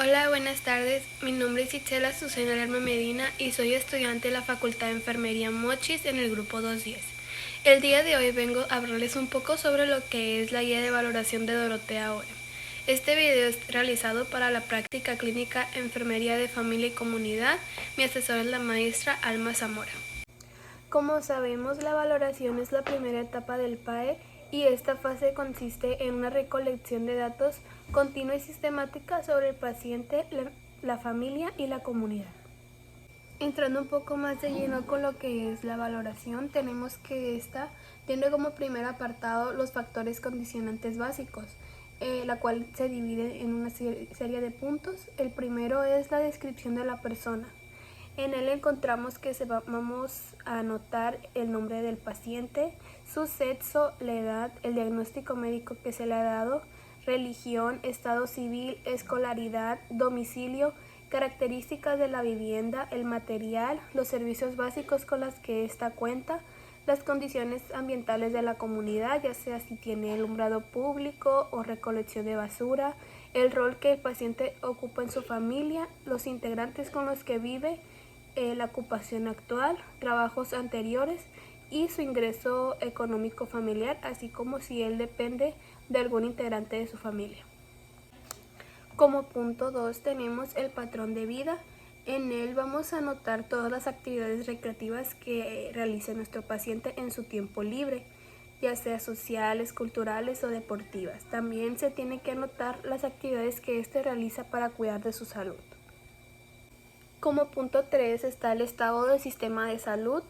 Hola, buenas tardes. Mi nombre es Itzel Azucena Lerma Medina y soy estudiante de la Facultad de Enfermería Mochis en el grupo 210. El día de hoy vengo a hablarles un poco sobre lo que es la guía de valoración de Dorotea Oren. Este video es realizado para la práctica clínica Enfermería de Familia y Comunidad. Mi asesora es la maestra Alma Zamora. Como sabemos, la valoración es la primera etapa del PAE y esta fase consiste en una recolección de datos continua y sistemática sobre el paciente, la familia y la comunidad. Entrando un poco más de lleno con lo que es la valoración, tenemos que esta tiene como primer apartado los factores condicionantes básicos, la cual se divide en una serie de puntos. El primero es la descripción de la persona. En él encontramos que vamos a anotar el nombre del paciente, su sexo, la edad, el diagnóstico médico que se le ha dado, religión, estado civil, escolaridad, domicilio, características de la vivienda, el material, los servicios básicos con los que ésta cuenta, las condiciones ambientales de la comunidad, ya sea si tiene alumbrado público o recolección de basura, el rol que el paciente ocupa en su familia, los integrantes con los que vive, la ocupación actual, trabajos anteriores y su ingreso económico familiar, así como si él depende de algún integrante de su familia. Como punto 2 tenemos el patrón de vida. En él vamos a anotar todas las actividades recreativas que realice nuestro paciente en su tiempo libre, ya sea sociales, culturales o deportivas. También se tiene que anotar las actividades que éste realiza para cuidar de su salud. Como punto 3 está el estado del sistema de salud.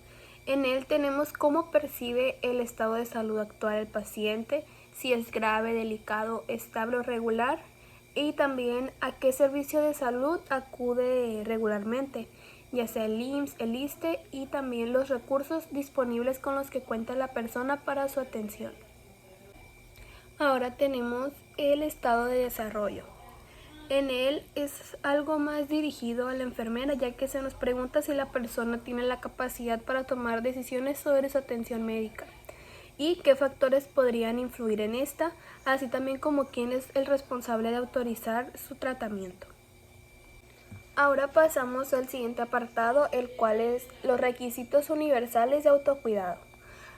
En él tenemos cómo percibe el estado de salud actual del paciente, si es grave, delicado, estable o regular, y también a qué servicio de salud acude regularmente, ya sea el IMSS, el ISSSTE, y también los recursos disponibles con los que cuenta la persona para su atención. Ahora tenemos el estado de desarrollo. En él es algo más dirigido a la enfermera, ya que se nos pregunta si la persona tiene la capacidad para tomar decisiones sobre su atención médica y qué factores podrían influir en esta, así también como quién es el responsable de autorizar su tratamiento. Ahora pasamos al siguiente apartado, el cual es los requisitos universales de autocuidado.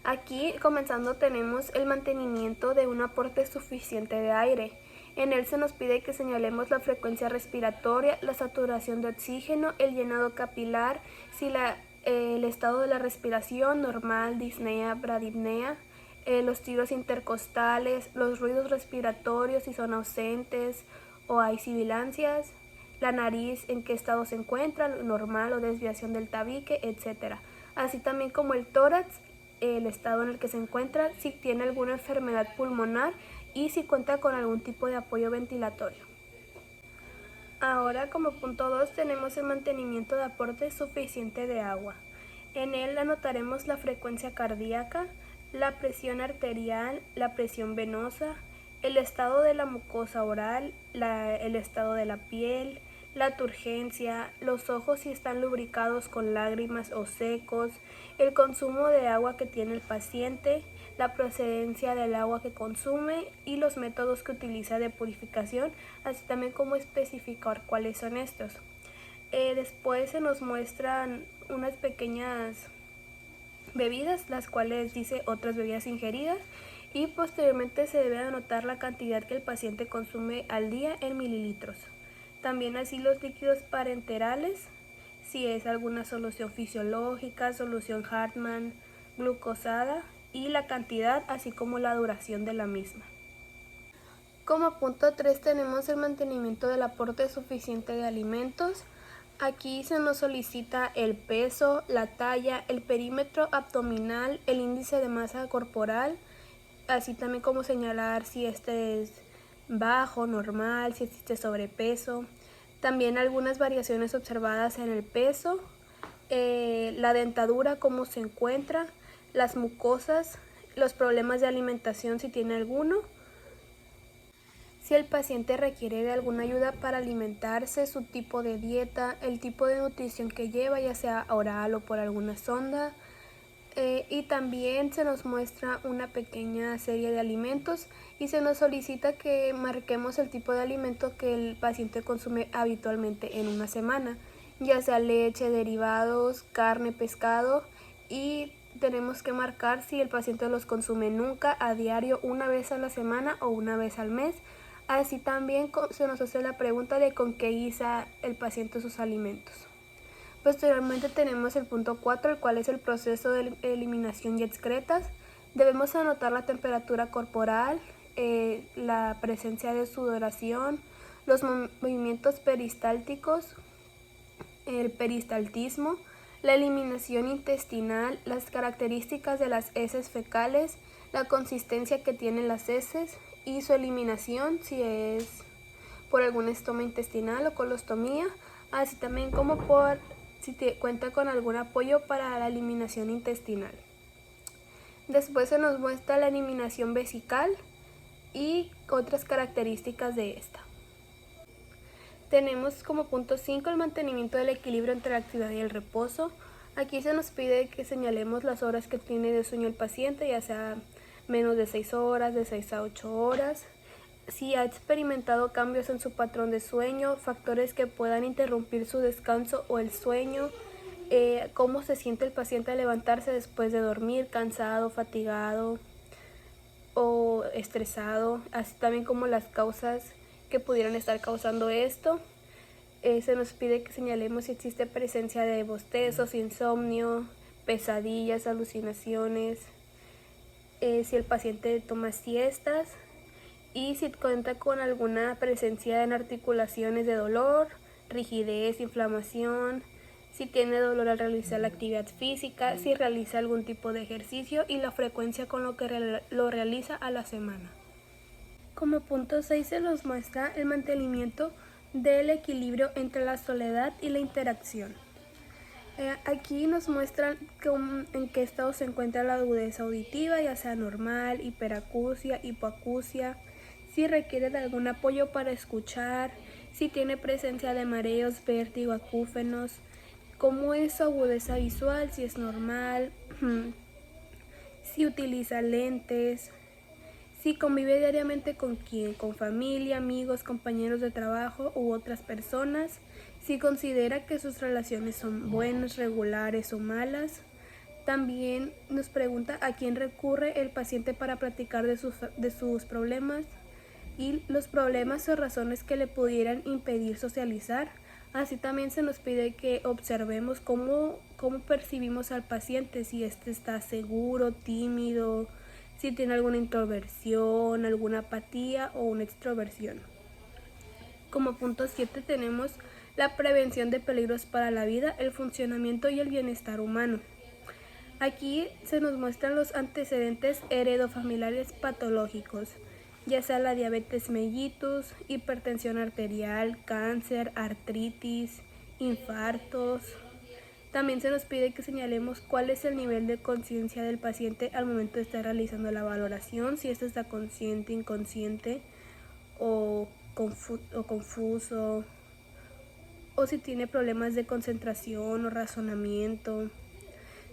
Aquí, comenzando, tenemos el mantenimiento de un aporte suficiente de aire. En él se nos pide que señalemos la frecuencia respiratoria, la saturación de oxígeno, el llenado capilar, si el estado de la respiración normal, disnea, bradipnea, los tiros intercostales, los ruidos respiratorios si son ausentes o hay sibilancias, la nariz en qué estado se encuentra, normal o desviación del tabique, etc. Así también como el tórax, el estado en el que se encuentra, si tiene alguna enfermedad pulmonar y si cuenta con algún tipo de apoyo ventilatorio. Ahora, como punto 2, tenemos el mantenimiento de aporte suficiente de agua. En él anotaremos la frecuencia cardíaca, la presión arterial, la presión venosa, el estado de la mucosa oral, el estado de la piel, la turgencia, los ojos si están lubricados con lágrimas o secos, el consumo de agua que tiene el paciente, la procedencia del agua que consume y los métodos que utiliza de purificación, así también como especificar cuáles son estos. Después se nos muestran unas pequeñas bebidas, las cuales dice otras bebidas ingeridas, y posteriormente se debe anotar la cantidad que el paciente consume al día en mililitros. También así los líquidos parenterales, si es alguna solución fisiológica, solución Hartmann, glucosada, y la cantidad así como la duración de la misma. Como punto 3 tenemos el mantenimiento del aporte suficiente de alimentos. Aquí se nos solicita el peso, la talla, el perímetro abdominal, el índice de masa corporal, así también como señalar si este es bajo, normal, si existe sobrepeso. También algunas variaciones observadas en el peso, la dentadura, cómo se encuentra, las mucosas, los problemas de alimentación si tiene alguno, si el paciente requiere de alguna ayuda para alimentarse, su tipo de dieta, el tipo de nutrición que lleva, ya sea oral o por alguna sonda, Y también se nos muestra una pequeña serie de alimentos y se nos solicita que marquemos el tipo de alimento que el paciente consume habitualmente en una semana, ya sea leche, derivados, carne, pescado, y tenemos que marcar si el paciente los consume nunca, a diario, una vez a la semana o una vez al mes. Así también se nos hace la pregunta de con qué guisa el paciente sus alimentos. Posteriormente tenemos el punto 4, el cual es el proceso de eliminación y excretas. Debemos anotar la temperatura corporal, la presencia de sudoración, los movimientos peristálticos, el peristaltismo, la eliminación intestinal, las características de las heces fecales, la consistencia que tienen las heces y su eliminación si es por algún estoma intestinal o colostomía, así también como por si cuenta con algún apoyo para la eliminación intestinal. Después se nos muestra la eliminación vesical y otras características de esta. Tenemos como punto 5 el mantenimiento del equilibrio entre la actividad y el reposo. Aquí se nos pide que señalemos las horas que tiene de sueño el paciente, ya sea menos de 6 horas, de 6 a 8 horas. Si ha experimentado cambios en su patrón de sueño, factores que puedan interrumpir su descanso o el sueño, cómo se siente el paciente al levantarse después de dormir, cansado, fatigado o estresado, así también como las causas que pudieran estar causando esto. Se nos pide que señalemos si existe presencia de bostezos, insomnio, pesadillas, alucinaciones, si el paciente toma siestas y si cuenta con alguna presencia en articulaciones de dolor, rigidez, inflamación, si tiene dolor al realizar la actividad física, si realiza algún tipo de ejercicio y la frecuencia con lo que lo realiza a la semana. Como punto 6 se nos muestra el mantenimiento del equilibrio entre la soledad y la interacción. Aquí nos muestran en qué estado se encuentra la agudeza auditiva, ya sea normal, hiperacusia, hipoacusia, si requiere de algún apoyo para escuchar, si tiene presencia de mareos, vértigo, acúfenos, cómo es su agudeza visual, si es normal, si utiliza lentes, si convive diariamente con quién, con familia, amigos, compañeros de trabajo u otras personas, si considera que sus relaciones son buenas, regulares o malas. También nos pregunta a quién recurre el paciente para platicar de sus problemas y los problemas o razones que le pudieran impedir socializar. Así también se nos pide que observemos cómo percibimos al paciente, si éste está seguro, tímido, si tiene alguna introversión, alguna apatía o una extroversión. Como punto 7 tenemos la prevención de peligros para la vida, el funcionamiento y el bienestar humano. Aquí se nos muestran los antecedentes heredofamiliares patológicos, ya sea la diabetes mellitus, hipertensión arterial, cáncer, artritis, infartos. También se nos pide que señalemos cuál es el nivel de conciencia del paciente al momento de estar realizando la valoración, si éste está consciente, inconsciente o confuso, o si tiene problemas de concentración o razonamiento,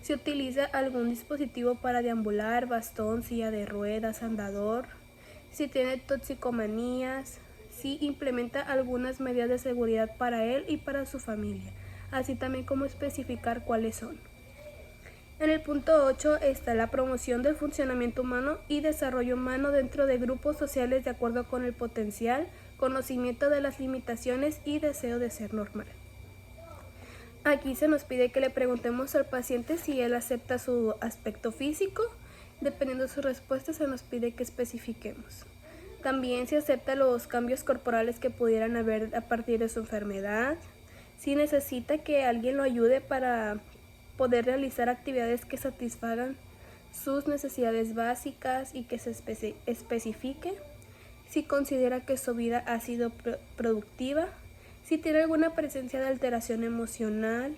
si utiliza algún dispositivo para deambular, bastón, silla de ruedas, andador, si tiene toxicomanías, si implementa algunas medidas de seguridad para él y para su familia, así también como especificar cuáles son. En el punto 8 está la promoción del funcionamiento humano y desarrollo humano dentro de grupos sociales de acuerdo con el potencial, conocimiento de las limitaciones y deseo de ser normal. Aquí se nos pide que le preguntemos al paciente si él acepta su aspecto físico. Dependiendo de su respuesta se nos pide que especifiquemos. También si acepta los cambios corporales que pudieran haber a partir de su enfermedad. Si necesita que alguien lo ayude para poder realizar actividades que satisfagan sus necesidades básicas y que se especifique. Si considera que su vida ha sido productiva. Si tiene alguna presencia de alteración emocional.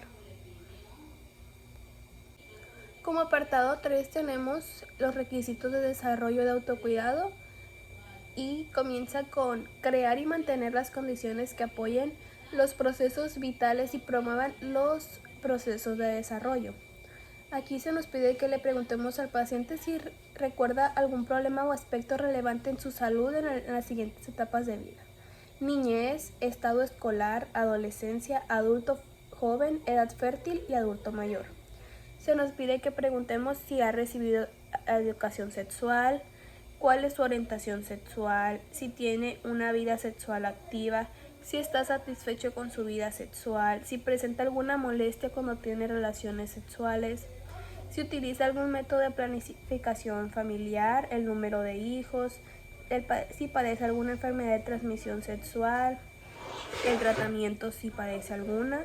Como apartado 3 tenemos los requisitos de desarrollo de autocuidado y comienza con crear y mantener las condiciones que apoyen los procesos vitales y promuevan los procesos de desarrollo. Aquí se nos pide que le preguntemos al paciente si recuerda algún problema o aspecto relevante en su salud en las siguientes etapas de vida: niñez, estado escolar, adolescencia, adulto joven, edad fértil y adulto mayor. Se nos pide que preguntemos si ha recibido educación sexual, cuál es su orientación sexual, si tiene una vida sexual activa, si está satisfecho con su vida sexual, si presenta alguna molestia cuando tiene relaciones sexuales, si utiliza algún método de planificación familiar, el número de hijos, si padece alguna enfermedad de transmisión sexual, el tratamiento si padece alguna,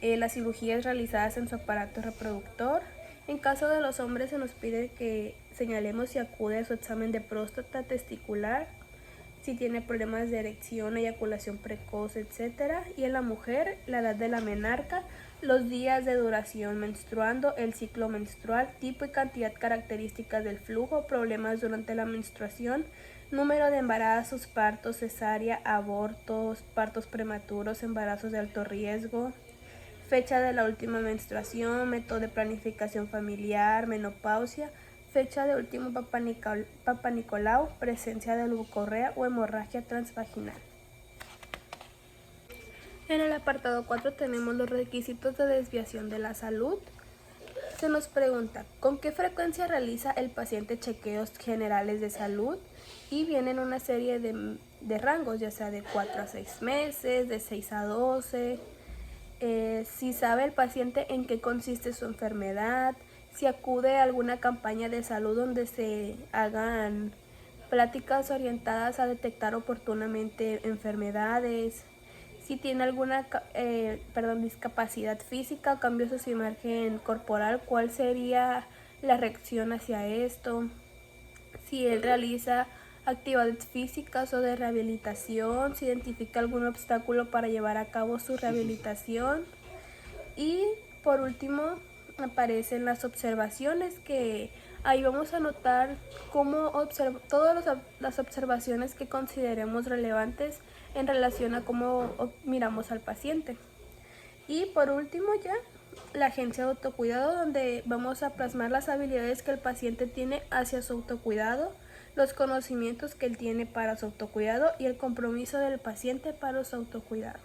las cirugías realizadas en su aparato reproductor. En caso de los hombres se nos pide que señalemos si acude a su examen de próstata testicular, si tiene problemas de erección, eyaculación precoz, etc. Y en la mujer, la edad de la menarca, los días de duración menstruando, el ciclo menstrual, tipo y cantidad características del flujo, problemas durante la menstruación, número de embarazos, partos, cesárea, abortos, partos prematuros, embarazos de alto riesgo, fecha de la última menstruación, método de planificación familiar, menopausia, fecha de último Papa Nicolau, presencia de leucorrea o hemorragia transvaginal. En el apartado 4 tenemos los requisitos de desviación de la salud. Se nos pregunta, ¿con qué frecuencia realiza el paciente chequeos generales de salud? Y vienen una serie de rangos, ya sea de 4 a 6 meses, de 6 a 12. Si sabe el paciente en qué consiste su enfermedad, si acude a alguna campaña de salud donde se hagan pláticas orientadas a detectar oportunamente enfermedades, si tiene alguna discapacidad física o cambios en su imagen corporal, cuál sería la reacción hacia esto, si él realiza actividades físicas o de rehabilitación, si identifica algún obstáculo para llevar a cabo su rehabilitación. Y por último aparecen las observaciones, que ahí vamos a notar cómo todas las observaciones que consideremos relevantes en relación a cómo miramos al paciente. Y por último ya la agencia de autocuidado, donde vamos a plasmar las habilidades que el paciente tiene hacia su autocuidado, los conocimientos que él tiene para su autocuidado y el compromiso del paciente para su autocuidado.